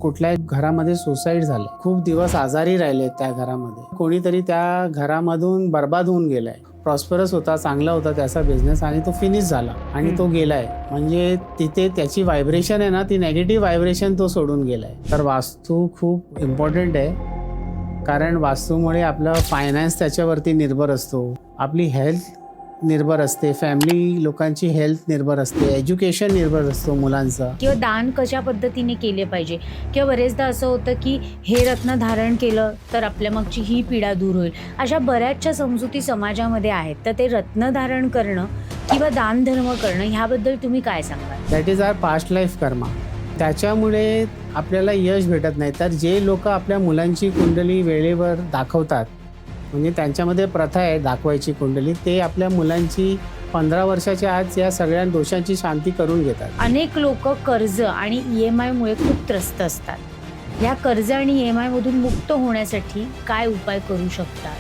कुठल्या घरामध्ये सुसाईड झालं, खूप दिवस आजारी राहिले त्या घरामध्ये, कोणीतरी त्या घरामधून बर्बाद होऊन गेलाय. प्रॉस्परस होता, चांगला होता त्याचा बिझनेस आणि तो फिनिश झाला आणि तो गेलाय. म्हणजे तिथे त्याची व्हायब्रेशन आहे ना, ती नेगेटिव्ह व्हायब्रेशन तो सोडून गेलाय. तर वास्तू खूप इम्पॉर्टंट आहे, कारण वास्तूमुळे आपलं फायनान्स त्याच्यावरती निर्भर असतो, आपली हेल्थ निर्भर असते, फॅमिली लोकांची हेल्थ निर्भर असते, एज्युकेशन निर्भर असतो मुलांचं. किंवा दान कशा पद्धतीने केले पाहिजे, किंवा बरेचदा असं होतं की हे रत्न धारण केलं तर आपल्या मागची ही पीडा दूर होईल. अशा बऱ्याचशा समजुती समाजामध्ये आहेत. तर ते रत्न धारण करणं किंवा दानधर्म करणं ह्याबद्दल तुम्ही काय सांगाल? That is our past life karma. त्याच्यामुळे आपल्याला यश भेटत नाही. तर जे लोक आपल्या मुलांची कुंडली वेळेवर दाखवतात, म्हणजे त्यांच्यामध्ये प्रथा आहे दाखवायची कुंडली, ते आपल्या मुलांची 15 वर्षाच्या आत या सगळ्या दोषांची शांती करून घेतात. अनेक लोक कर्ज आणि EMI मुळे खूप त्रस्त असतात. या कर्ज आणि EMI मधून मुक्त होण्यासाठी काय उपाय करू शकतात?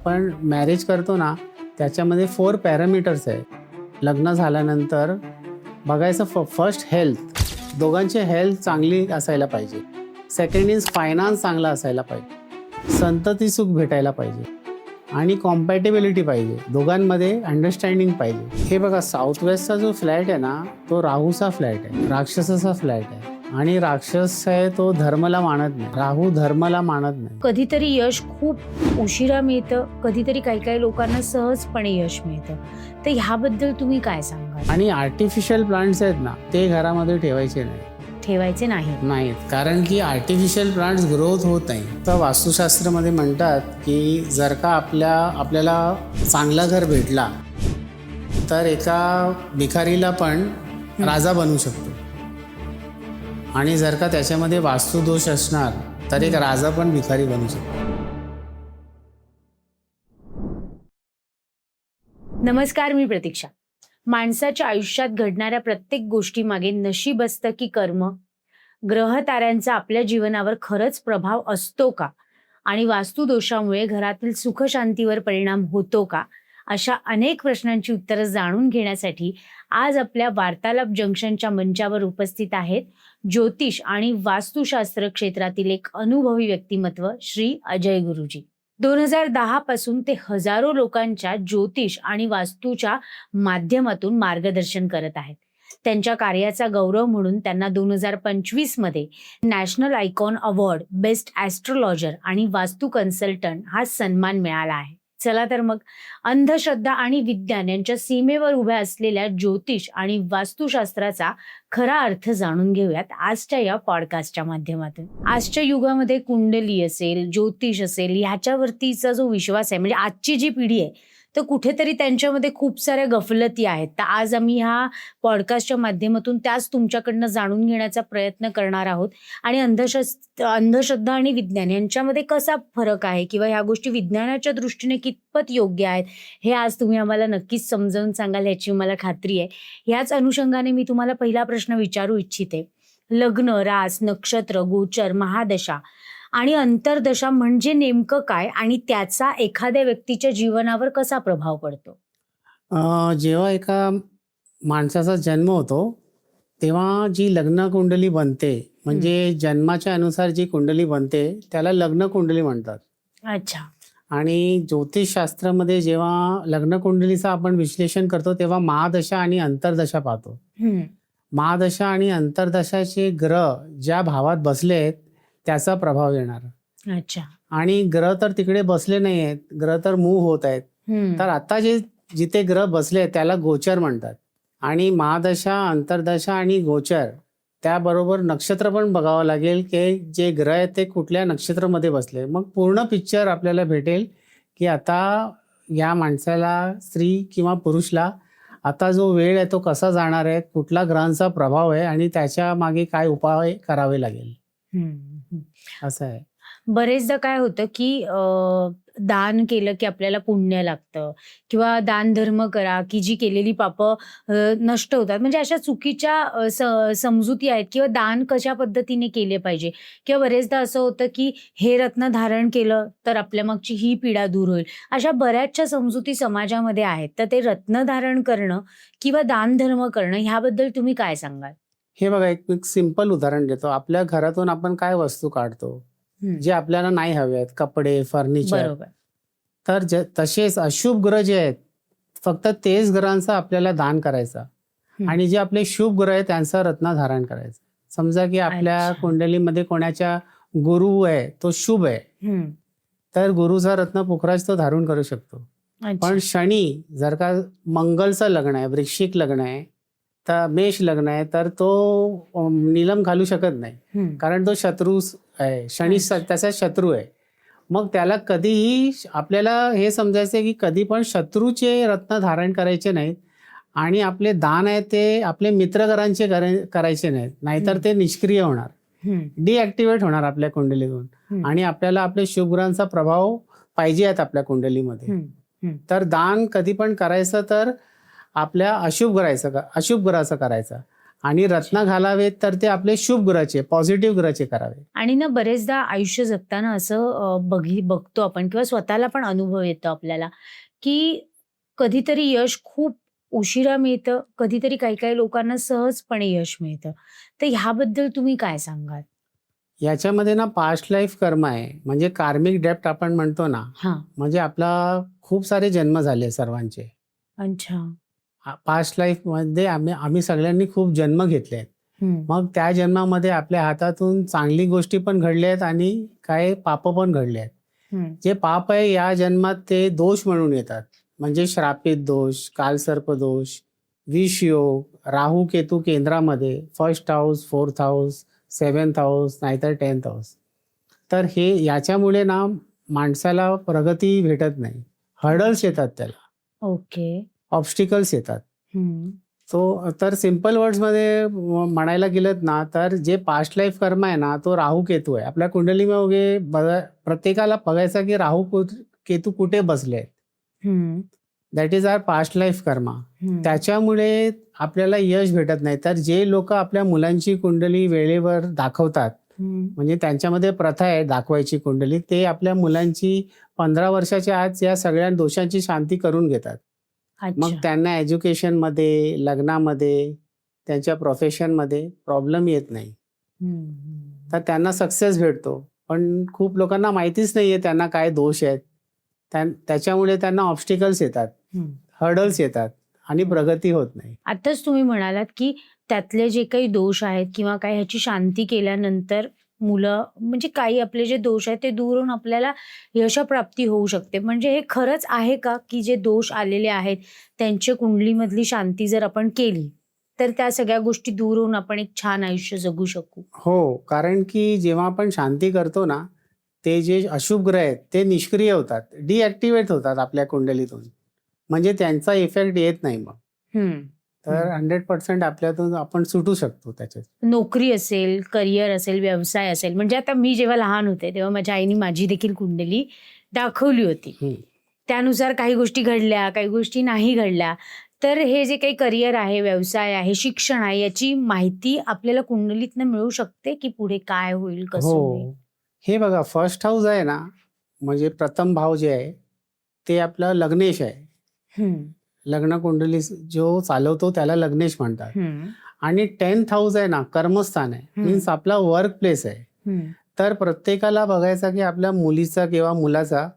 पण मॅरेज करतो ना, त्याच्यामध्ये 4 पॅरामीटर्स आहे. लग्न झाल्यानंतर बघायचं फर्स्ट हेल्थ, दोघांची हेल्थ चांगली असायला पाहिजे. सेकंड इज फायनान्स चांगला असायला पाहिजे, संतती सुख भेटायला पाहिजे आणि कॉम्पॅटेबिलिटी पाहिजे, दोघांमध्ये अंडरस्टँडिंग पाहिजे. हे बघा, साऊथ वेस्टचा जो फ्लॅट आहे ना, तो राहूचा फ्लॅट आहे, राक्षसाचा फ्लॅट आहे. आणि राक्षस आहे तो धर्माला मानत नाही, राहू धर्माला मानत नाही. कधीतरी यश खूप उशिरा मिळतं, कधीतरी काही लोकांना सहजपणे यश मिळतं. तर ह्याबद्दल तुम्ही काय सांगाल? आणि आर्टिफिशियल प्लांट्स आहेत ना, ते घरामध्ये ठेवायचे नाही. ठेवायचे नाहीत, कारण की आर्टिफिशियल प्लांट्स ग्रोथ होत नाही. तर वास्तुशास्त्रामध्ये म्हणतात की जर का आपल्याला चांगला घर भेटला तर एका भिकारीला पण राजा बनवू शकतो, आणि जर का त्याच्यामध्ये वास्तुदोष असणार तर एक राजा पण भिकारी बनू शकतो. नमस्कार, मी प्रतीक्षा. माणसाच्या आयुष्यात घडणाऱ्या प्रत्येक गोष्टीमागे नशीब असतं की कर्म? ग्रह ताऱ्यांचा आपल्या जीवनावर खरंच प्रभाव असतो का? आणि वास्तुदोषामुळे घरातील सुखशांतीवर परिणाम होतो का? अशा अनेक प्रश्नांची उत्तरं जाणून घेण्यासाठी आज आपल्या वार्तालाप जंक्शनच्या मंचावर उपस्थित आहेत ज्योतिष आणि वास्तुशास्त्र क्षेत्रातील एक अनुभवी व्यक्तिमत्व श्री अजय गुरुजी. 2010 पासून ते हजारो लोकांच्या ज्योतिष आणि वास्तूच्या माध्यमातून मार्गदर्शन करत आहेत. त्यांच्या कार्याचा गौरव म्हणून त्यांना 2025 मध्ये national icon award best astrologer आणि वास्तू कन्सल्टंट हा सन्मान मिळाला आहे. चला तर मग अंधश्रद्धा आणि विज्ञान यांच्या सीमेवर उभ्या असलेल्या ज्योतिष आणि वास्तुशास्त्राचा खरा अर्थ जाणून घेऊयात आजच्या या पॉडकास्टच्या माध्यमातून. आजच्या युगामध्ये कुंडली असेल, ज्योतिष असेल, ह्याच्यावरतीचा जो विश्वास आहे, म्हणजे आजची जी पिढी आहे, तर कुठेतरी त्यांच्यामध्ये खूप साऱ्या गफलती आहेत. तर आज आम्ही ह्या पॉडकास्टच्या माध्यमातून त्याच तुमच्याकडनं जाणून घेण्याचा प्रयत्न करणार आहोत. आणि अंधश्रद्धा आणि विज्ञान यांच्यामध्ये कसा फरक आहे, किंवा ह्या गोष्टी विज्ञानाच्या दृष्टीने कितपत योग्य आहेत, हे आज तुम्ही आम्हाला नक्कीच समजावून सांगाल याची मला खात्री आहे. ह्याच अनुषंगाने मी तुम्हाला पहिला प्रश्न विचारू इच्छिते. लग्न, रास, नक्षत्र, गोचर, महादशा आणि अंतर्दशा म्हणजे नेमकं काय, आणि त्याचा एखाद्या व्यक्तीच्या जीवनावर कसा प्रभाव पडतो? जेव्हा एका माणसाचा जन्म होतो तेव्हा जी लग्न कुंडली बनते, म्हणजे जन्माच्या अनुसार जी कुंडली बनते त्याला लग्न कुंडली म्हणतात. अच्छा. आणि ज्योतिषशास्त्रामध्ये जेव्हा लग्न कुंडलीचं आपण विश्लेषण करतो तेव्हा महादशा आणि अंतर्दशा पाहतो. महादशा आणि अंतर्दशाचे ग्रह ज्या भावात बसले आहेत त्याचा प्रभाव येणार. अच्छा. आणि ग्रह तर तिकडे बसले नाही आहेत, ग्रह तर मूव्ह होत आहेत. तर आता जिथे ग्रह बसले आहेत त्याला गोचर म्हणतात. आणि महादशा, अंतर्दशा आणि गोचर त्याबरोबर नक्षत्र पण बघावं लागेल की जे ग्रह आहेत ते कुठल्या नक्षत्रामध्ये बसले. मग पूर्ण पिक्चर आपल्याला भेटेल की आता या माणसाला, स्त्री किंवा पुरुषला, आता जो वेळ आहे तो कसा जाणार आहे, कुठला ग्रहांचा प्रभाव आहे आणि त्याच्या मागे काय उपाय करावे लागेल, असं आहे. बरेचदा काय होतं की दान केलं की आपल्याला पुण्य लागतं, किंवा दान धर्म करा की जी केलेली पापं नष्ट होतात. म्हणजे अशा चुकीच्या समजुती आहेत, किंवा दान कशा पद्धतीने केले पाहिजे, किंवा बरेचदा असं होतं की हे रत्न धारण केलं तर आपल्या मागची ही पीडा दूर होईल. अशा बऱ्याचशा समजुती समाजामध्ये आहेत. तर ते रत्न धारण करणं किंवा दान धर्म करणं ह्याबद्दल तुम्ही काय सांगाल? हे बघा, एक सिंपल उदाहरण देतो. आपल्या घरातून आपण काय वस्तू काढतो जे आपल्याला नाही हवे आहेत, कपडे, फर्निचर. बरोबर. तर तसेच अशुभ ग्रह जे आहेत, फक्त तेच ग्रहांचा आपल्याला दान करायचा आणि जे आपले शुभ ग्रह आहेत त्यांचा रत्न धारण करायचं. समजा की आपल्या अच्छा. कुंडलीमध्ये कोणाच्या गुरु आहे, तो शुभ आहे, तर गुरुचा रत्न पुखराज तो धारण करू शकतो. पण शनी जर का मंगलचं लग्न आहे, वृश्चिक लग्न आहे, तर मेष लग्न आहे, तर तो नीलम घालू शकत नाही, कारण तो शत्रू आहे. शनी त्याचा शत्रू आहे. मग त्याला कधीही आपल्याला हे समजायचं आहे की कधी पण शत्रूचे रत्न धारण करायचे नाहीत आणि आपले दान आहे ते आपले मित्रकरांचे करायचे नाहीत, नाहीतर ते निष्क्रिय होणार, डिॲक्टिवेट होणार आपल्या कुंडलीतून आणि आपल्याला आपल्या शुभग्रहांचा प्रभाव पाहिजे आहेत आपल्या कुंडलीमध्ये. तर दान कधी पण करायचं तर आपल्या अशुभ ग्रहाचं करायचं आणि रत्न घालावेत तर ते आपले शुभ ग्रहाचे, पॉझिटिव्ह ग्रहाचे करावे. आणि ना बरेचदा आयुष्य जगताना असं बघतो आपण किंवा स्वतःला पण अनुभव येतो आपल्याला की कधीतरी यश खूप उशिरा मिळतं, कधीतरी काही काही लोकांना सहजपणे यश मिळतं. तर ह्याबद्दल तुम्ही काय सांगाल? याच्यामध्ये ना पास्ट लाईफ कर्म आहे, म्हणजे कार्मिक डेप्ट आपण म्हणतो ना, म्हणजे आपला खूप सारे जन्म झाले सर्वांचे. अच्छा. पास्ट लाईफ मध्ये आम्ही सगळ्यांनी खूप जन्म घेतले आहेत. मग त्या जन्मामध्ये आपल्या हातातून चांगली गोष्टी पण घडल्या आहेत आणि काय पाप पण घडले आहेत. जे पाप आहे या जन्मात ते दोष म्हणून येतात, म्हणजे श्रापित दोष, कालसर्प दोष, विष योग, राहू केतू केंद्रामध्ये, 1st house, 4th house, 7th house, नाहीतर 10th हाऊस. तर हे याच्यामुळे ना माणसाला प्रगती भेटत नाही, हर्डल्स येतात, त्याला ओके, ऑब्स्टिकल्स येतात. तर सिम्पल वर्ड्समध्ये म्हणायला गेलं ना, तर जे पास्ट लाईफ कर्म आहे ना, तो राहू केतू आहे. आपल्या कुंडलीमध्ये प्रत्येकाला बघायचा की राहू केतू कुठे बसले आहेत. That is our past life karma. त्याच्यामुळे आपल्याला यश भेटत नाही. तर जे लोक आपल्या मुलांची कुंडली वेळेवर दाखवतात, म्हणजे त्यांच्यामध्ये प्रथा आहे दाखवायची कुंडली, ते आपल्या मुलांची 15 वर्षाच्या आत या सगळ्या दोषांची शांती करून घेतात. मग त्यांना एज्युकेशनमध्ये, लग्नामध्ये, त्यांच्या प्रोफेशनमध्ये प्रॉब्लेम येत नाही, तर त्यांना सक्सेस भेटतो. पण खूप लोकांना माहितीच नाहीये त्यांना काय दोष आहेत. त्याच्यामुळे त्यांना ऑब्स्टिकल्स येतात, हर्डल्स येतात आणि प्रगती होत नाही. आताच तुम्ही म्हणालात की त्यातले जे काही दोष आहेत किंवा काही ह्याची शांती केल्यानंतर मुलं म्हणजे काही आपले जे दोष आहेत ते दूर होऊन आपल्याला यशप्राप्ती होऊ शकते. म्हणजे हे खरंच आहे का की जे दोष आलेले आहेत त्यांच्या कुंडलीमधली शांती जर आपण केली तर त्या सगळ्या गोष्टी दूर होऊन आपण एक छान आयुष्य जगू शकू? हो, कारण की जेव्हा आपण शांती करतो ना, ते जे अशुभ ग्रह आहेत ते निष्क्रिय होतात, डिॲक्टिवेट होतात आपल्या कुंडलीतून, म्हणजे त्यांचा इफेक्ट येत नाही. मग तर 100% आपल्यातून आपण सुटू शकतो त्याच्यात. नोकरी असेल, करिअर असेल, व्यवसाय असेल, म्हणजे आता मी जेव्हा लहान होते तेव्हा माझ्या आईने माझी देखील कुंडली दाखवली होती. त्यानुसार काही गोष्टी घडल्या, काही गोष्टी नाही घडल्या. तर हे जे काही करिअर आहे, व्यवसाय आहे, शिक्षण आहे, याची माहिती आपल्याला कुंडलीतनं मिळू शकते की पुढे काय होईल, कसं होईल? हो, हे बघा, 1st हाऊस आहे ना, म्हणजे प्रथम भाव जे आहे ते आपलं लग्नेश आहे. लग्न कुंडली जो चालवतो त्याला लग्नेश म्हणतात. आणि 10th हाऊस आहे ना, कर्मस्थान आहे, मीन्स आपला वर्क प्लेस आहे. तर प्रत्येकाला बघायचा की आपल्या मुलीचा किंवा मुलाचा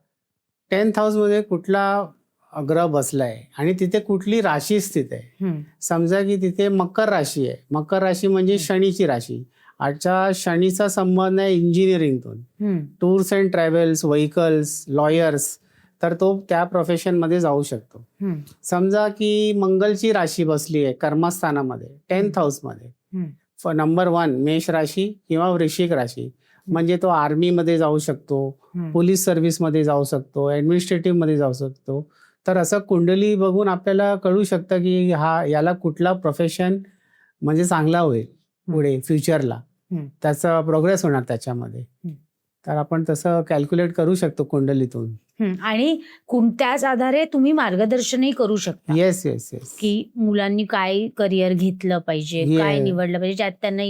10th हाऊस मध्ये कुठला ग्रह बसलाय आणि तिथे कुठली राशी स्थित आहे. समजा की तिथे मकर राशी आहे. मकर राशी म्हणजे शनीची राशी. आजच्या शनीचा संबंध आहे इंजिनिअरिंगतून, tours and travels, vehicles, lawyers, तर तो त्या प्रोफेशनमध्ये जाऊ शकतो. समजा की मंगलची राशी बसली आहे कर्मस्थानामध्ये 10th हाऊसमध्ये, नंबर 1 मेष राशी किंवा वृश्चिक राशी, म्हणजे तो आर्मीमध्ये जाऊ शकतो, पोलीस सर्व्हिसमध्ये जाऊ शकतो, ॲडमिनिस्ट्रेटिव्ह मध्ये जाऊ शकतो. तर असं कुंडली बघून आपल्याला कळू शकतं की याला कुठला प्रोफेशन म्हणजे चांगला होईल पुढे फ्युचरला, त्याचा प्रोग्रेस होणार त्याच्यामध्ये. तर आपण तसं कॅल्क्युलेट करू शकतो कुंडलीतून. आणि त्याच आधारे तुम्ही मार्गदर्शनही करू शकता. येस येस येस की मुलांनी काय करिअर घेतलं पाहिजे, काय निवडलं पाहिजे, ज्यात त्यांना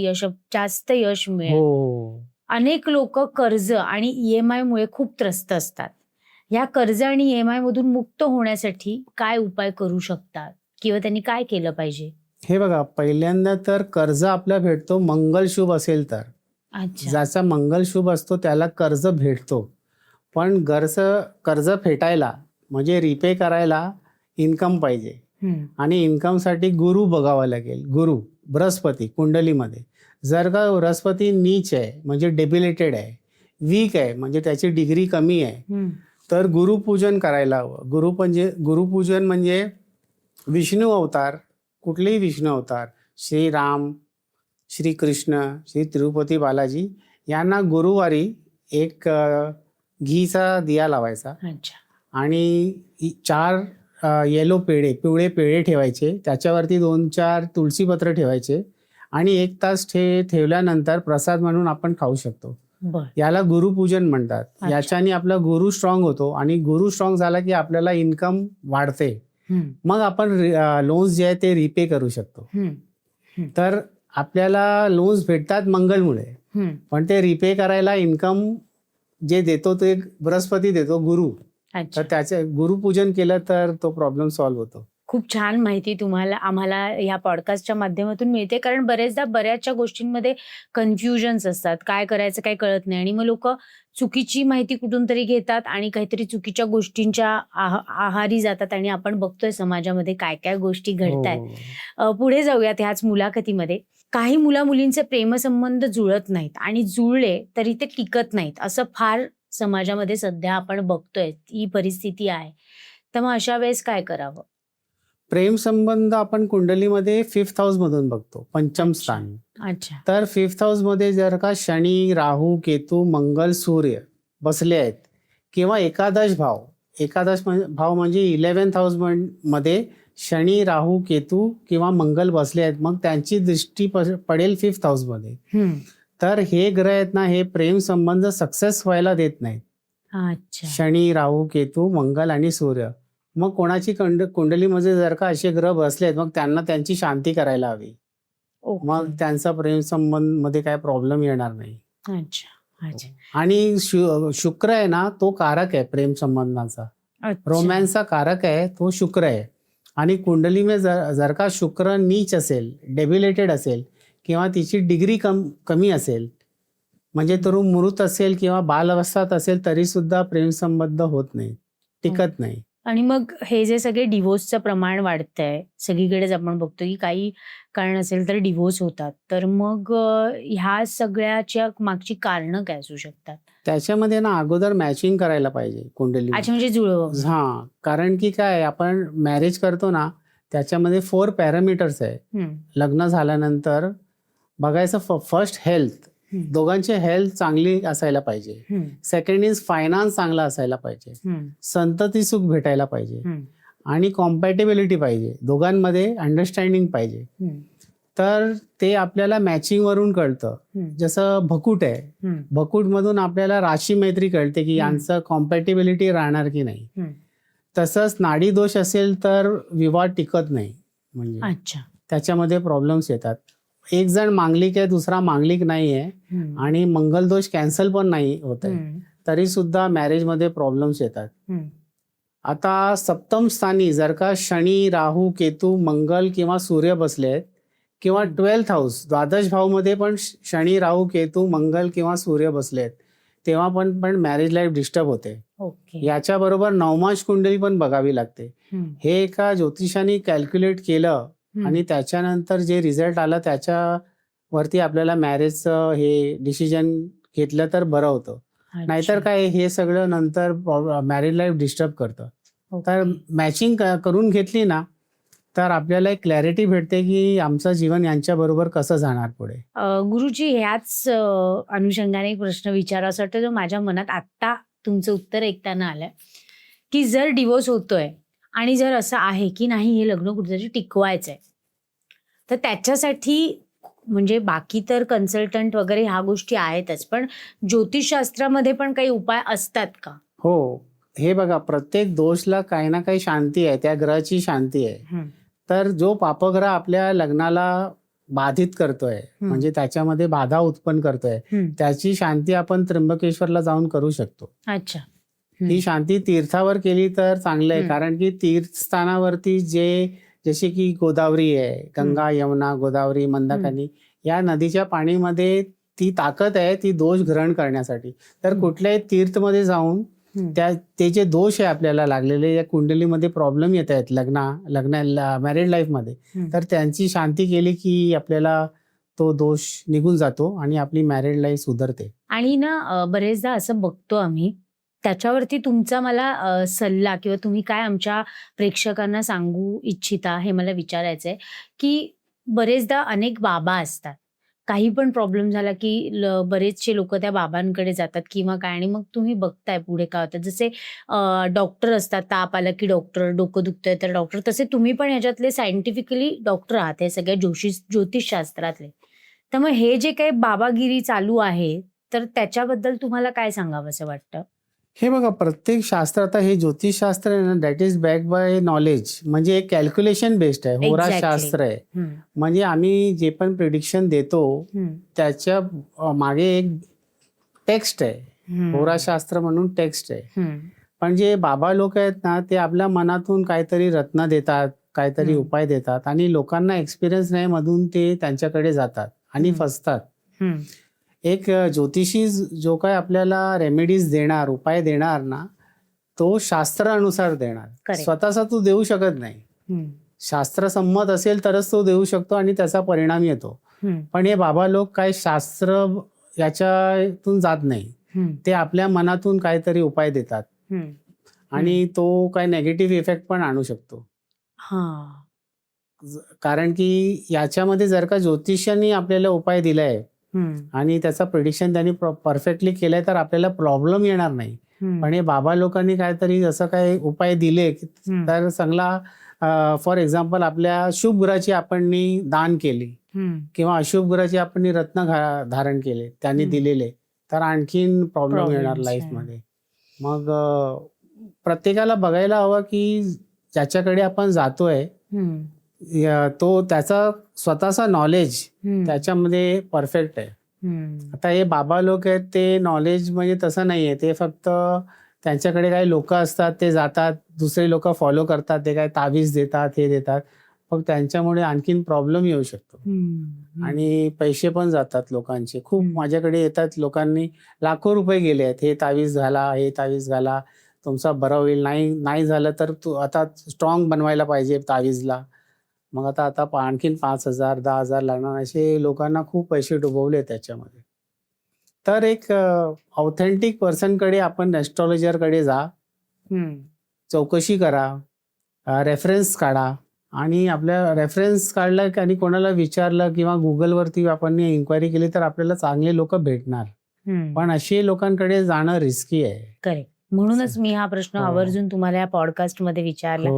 जास्त यश मिळेल. हो, अनेक लोक कर्ज आणि EMI मुळे खूप त्रस्त असतात. या कर्ज आणि EMI मधून मुक्त होण्यासाठी काय उपाय करू शकतात किंवा त्यांनी काय केलं पाहिजे? हे बघा, पहिल्यांदा तर कर्ज आपला भेटतो मंगल शुभ असेल तर. अच्छा. ज्याचा मंगल शुभ असतो त्याला कर्ज भेटतो. पण कर्ज फेटायला म्हणजे रिपे करायला इन्कम पाहिजे. आणि इन्कमसाठी गुरु बघावा लागेल. गुरु बृहस्पती कुंडलीमध्ये जर का बृहस्पती नीच आहे म्हणजे डेबिलेटेड आहे, वीक आहे म्हणजे त्याची डिग्री कमी आहे, तर गुरुपूजन करायला हवं. गुरुपूजन म्हणजे विष्णू अवतार, कुठलेही विष्णू अवतार, श्रीराम, श्रीकृष्ण, श्री तिरुपती बालाजी यांना गुरुवारी एक घीचा दिया लावायचा. अच्छा. आणि 4 येलो पेढे, पिवळे पेढे ठेवायचे, त्याच्यावरती 2-4 तुळशीपत्र ठेवायचे आणि 1 तास ठेवल्यानंतर प्रसाद म्हणून आपण खाऊ शकतो. याला गुरुपूजन म्हणतात. याच्याने आपला गुरु स्ट्रॉंग होतो आणि गुरु स्ट्रॉंग झाला की आपल्याला इन्कम वाढते. मग आपण लोन्स जे आहे ते रिपे करू शकतो. तर आपल्याला लोन्स भेटतात मंगलमुळे, पण ते रिपे करायला इन्कम जे देतो ते बृहस्पती देतो, गुरु. तर त्याचे गुरुपूजन केलं तर तो प्रॉब्लेम सॉल्व्ह होतो. खूप छान माहिती आम्हाला या पॉडकास्टच्या माध्यमातून मिळते, कारण बरेचदा बऱ्याचशा गोष्टींमध्ये कन्फ्युजन्स असतात, काय करायचं काय कळत नाही आणि मग लोक चुकीची माहिती कुठून तरी घेतात आणि काहीतरी चुकीच्या गोष्टींच्या आहारी जातात आणि आपण बघतोय समाजामध्ये काय काय गोष्टी घडतायत. पुढे जाऊयात ह्याच मुलाखतीमध्ये. काही मुलींचे प्रेमसंबंध जुळत नाहीत आणि जुळले तरी ते टिकत नाहीत, असं फार समाजामध्ये सध्या आपण बघतोय, ही परिस्थिती आहे. तर मग अशा वेळेस काय करावं? प्रेम संबंध आपण कुंडलीमध्ये 5th हाऊस मधून बघतो, पंचम स्थान. अच्छा. तर 5th हाऊस मध्ये जर का शनी, राहू, केतू, मंगल, सूर्य बसले आहेत किंवा एकादश भाव म्हणजे 11th हाऊस मध्ये शनी, राहू, केतू किंवा मंगल बसले आहेत, मग त्यांची दृष्टी पडेल 5th हाऊस मध्ये. तर हे ग्रह आहेत ना, हे प्रेम संबंध सक्सेस व्हायला देत नाहीत. अच्छा. शनी, राहू, केतू, मंगल आणि सूर्य. मग कोणाची कुंडलीमध्ये जर का असे ग्रह बसलेत, मग त्यांना त्यांची शांती करायला हवी. मग त्यांचा प्रेम संबंध मध्ये काय प्रॉब्लेम येणार नाही. अच्छा. आणि शुक्र आहे ना, तो कारक आहे प्रेम संबंधाचा. रोमॅन्सचा कारक आहे तो शुक्र आहे. आणि कुंडलीमध्ये जर का शुक्र नीच असेल, डेबिलेटेड असेल किंवा तिची डिग्री कमी असेल, म्हणजे तो मृत असेल किंवा बालअवस्थात असेल, तरी सुद्धा प्रेम संबंध होत नाही, टिकत नाही. आणि मग हे जे सगळे डिव्होर्सचं प्रमाण वाढतंय, सगळीकडेच आपण बघतो की काही कारण असेल तर डिव्होर्स होतात, तर मग ह्या सगळ्याच्या मागची कारणं काय असू शकतात? त्याच्यामध्ये ना अगोदर मॅचिंग करायला पाहिजे कुंडली. अच्छा, म्हणजे जुळवं. हा, कारण की काय, आपण मॅरेज करतो ना, त्याच्यामध्ये 4 पॅरामीटर्स आहे. लग्न झाल्यानंतर बघायचं फर्स्ट हेल्थ, दोघांची हेल्थ चांगली असायला पाहिजे. सेकंड इज फायनान्स चांगला असायला पाहिजे. संतती सुख भेटायला पाहिजे आणि कॉम्पॅटेबिलिटी पाहिजे, दोघांमध्ये अंडरस्टँडिंग पाहिजे. तर ते आपल्याला मॅचिंग वरून कळतं. जसं भकूट आहे, भकूट मधून आपल्याला राशी मैत्री कळते की यांचं कॉम्पॅटेबिलिटी राहणार की नाही. तसंच नाडी दोष असेल तर विवाह टिकत नाही, म्हणजे त्याच्यामध्ये प्रॉब्लेम्स येतात. एक जण मांगलिक आहे, दुसरा मांगलिक नाही आहे आणि मंगल दोष कॅन्सल पण नाही होत आहे, तरी सुद्धा मॅरेज मध्ये प्रॉब्लेम्स येतात. आता सप्तम स्थानी जर का शनी, राहू, केतू, मंगल किंवा सूर्य बसले आहेत किंवा 12th हाऊस, द्वादश भाव मध्ये पण शनी, राहू, केतू, मंगल किंवा सूर्य बसले आहेत, तेव्हा पण मॅरेज लाईफ डिस्टर्ब होते. याच्याबरोबर नवमाश कुंडली पण बघावी लागते. हे एका ज्योतिषाने कॅल्क्युलेट केलं आणि त्याच्यानंतर जे रिझल्ट आला त्याच्यावरती आपल्याला मॅरेजचं हे डिसिजन घेतलं तर बरं होतं. नाहीतर काय, हे सगळं नंतर मॅरेज लाईफ डिस्टर्ब करतं. तर मॅचिंग करून घेतली ना, तर आपल्याला एक क्लॅरिटी भेटते की आमचं जीवन यांच्या बरोबर कसं जाणार पुढे. गुरुजी, ह्याच अनुषंगाने एक प्रश्न विचारायचा वाटतो जो माझ्या मनात आत्ता तुमचं उत्तर ऐकताना आलंय, की जर डिवोर्स होतोय आणि जर असं आहे की नाही हे लग्न कुठेतरी टिकवायचंय, तर त्याच्यासाठी म्हणजे बाकी तर कन्सल्टंट वगैरे ह्या गोष्टी आहेतच, पण ज्योतिषशास्त्रामध्ये पण काही उपाय असतात का? हो, हे बघा, प्रत्येक दोषला काही ना काही शांती आहे, त्या ग्रहाची शांती आहे. तर जो पापग्रह आपल्या लग्नाला बाधित करतोय, म्हणजे त्याच्यामध्ये बाधा उत्पन्न करतोय, त्याची शांती आपण त्र्यंबकेश्वरला जाऊन करू शकतो. अच्छा. ही शांती तीर्थावर केली तर चांगलं आहे, कारण की तीर्थस्थानावरती जशी की गोदावरी आहे, गंगा, यमुना, गोदावरी, मंदाकिनी, या नदीच्या पाणीमध्ये ती ताकद आहे ती दोष ग्रहण करण्यासाठी. तर कुठल्याही तीर्थमध्ये जाऊन ते जे दोष आहे आपल्याला लागलेले, या कुंडलीमध्ये प्रॉब्लेम येत आहेत मॅरिड लाईफमध्ये, तर त्यांची शांती केली की आपल्याला तो दोष निघून जातो आणि आपली मॅरिड लाईफ सुधारते. आणि ना बरेचदा असं बघतो आम्ही, त्याच्यावरती तुमचा मला सल्ला किंवा तुम्ही काय आमच्या प्रेक्षकांना सांगू इच्छिता हे मला विचारायचंय, की बरेचदा अनेक बाबा असतात. काही पण प्रॉब्लेम झाला की बरेचसे लोक त्या बाबांकडे जातात किंवा काय, आणि मग तुम्ही बघताय पुढे काय होतं. जसे डॉक्टर असतात, ताप आला की डॉक्टर, डोकं दुखतंय तर डॉक्टर, तसे तुम्ही पण ह्याच्यातले सायंटिफिकली डॉक्टर आहात, हे सगळ्या ज्योतिषशास्त्रातले. तर मग हे जे काही बाबागिरी चालू आहे, तर त्याच्याबद्दल तुम्हाला काय सांगावं असं वाटतं? हे बघा, प्रत्येक शास्त्र, आता हे ज्योतिषशास्त्र आहे ना, that is back by knowledge, म्हणजे एक कॅल्क्युलेशन बेस्ड आहे, होरा शास्त्र आहे. म्हणजे आम्ही जे पण प्रिडिक्शन देतो त्याच्या मागे एक टेक्स्ट आहे, होरा शास्त्र म्हणून टेक्स्ट आहे. पण जे बाबा लोक आहेत ना, ते आपल्या मनातून काहीतरी रत्न देतात, काहीतरी उपाय देतात आणि लोकांना एक्सपिरियन्स नाही मधून ते त्यांच्याकडे जातात आणि फसतात. एक ज्योतिषी जो काय आपल्याला रेमेडीज देणार, उपाय देणार ना, तो शास्त्रानुसार देणार, स्वतःचा तो देऊ शकत नाही. शास्त्रसंमत असेल तरच तो देऊ शकतो आणि त्याचा परिणाम येतो. पण हे बाबा लोक काय शास्त्र याच्यातून जात नाही, ते आपल्या मनातून काहीतरी उपाय देतात आणि तो काय नेगेटिव्ह इफेक्ट पण आणू शकतो. कारण की याच्यामध्ये जर का ज्योतिषांनी आपल्याला उपाय दिलाय आणि त्याचा प्रिडिक्शन त्यांनी परफेक्टली केलंय तर आपल्याला प्रॉब्लेम येणार नाही. पण हे बाबा लोकांनी काहीतरी असं काही उपाय दिले तर चांगला, फॉर एक्झाम्पल आपल्या शुभ ग्रहाची आपण दान केली किंवा अशुभ ग्रहाची आपण रत्न धारण केले त्यांनी दिलेले, तर आणखीन प्रॉब्लेम येणार लाईफमध्ये. मग प्रत्येकाला बघायला हवं की ज्याच्याकडे आपण जातोय तो त्याचा स्वतःचा नॉलेज त्याच्यामध्ये परफेक्ट आहे. आता हे बाबा लोक आहेत ते नॉलेज म्हणजे तसं नाहीये, ते फक्त त्यांच्याकडे काही लोक असतात, ते जातात, दुसरे लोक फॉलो करतात, ते काय तावीज देतात, हे देतात, मग त्यांच्यामुळे आणखीन प्रॉब्लेम येऊ शकतो आणि पैसे पण जातात लोकांचे. खूप माझ्याकडे येतात, लोकांनी लाखो रुपये गेले आहेत, हे तावीज घाला, हे तावीज घाला, तुमचा बरं होईल, नाही झालं तर तू आता स्ट्रॉंग बनवायला पाहिजे तावीजला, मग आता आणखीन 5,000 10,000 लागणार, असे लोकांना खूप पैसे डुबवले त्याच्यामध्ये. तर एक ऑथेंटिक पर्सनकडे आपण ॲस्ट्रॉलॉजरकडे जा, चौकशी करा, रेफरन्स काढा आणि आपल्या रेफरन्स काढला आणि कोणाला विचारलं किंवा गुगलवरती आपण इन्क्वायरी केली तर आपल्याला चांगले लोक भेटणार. पण अशी लोकांकडे जाणं रिस्की आहे. करेक्ट. म्हणूनच मी हा प्रश्न आवर्जून तुम्हाला या पॉडकास्ट मध्ये विचारला,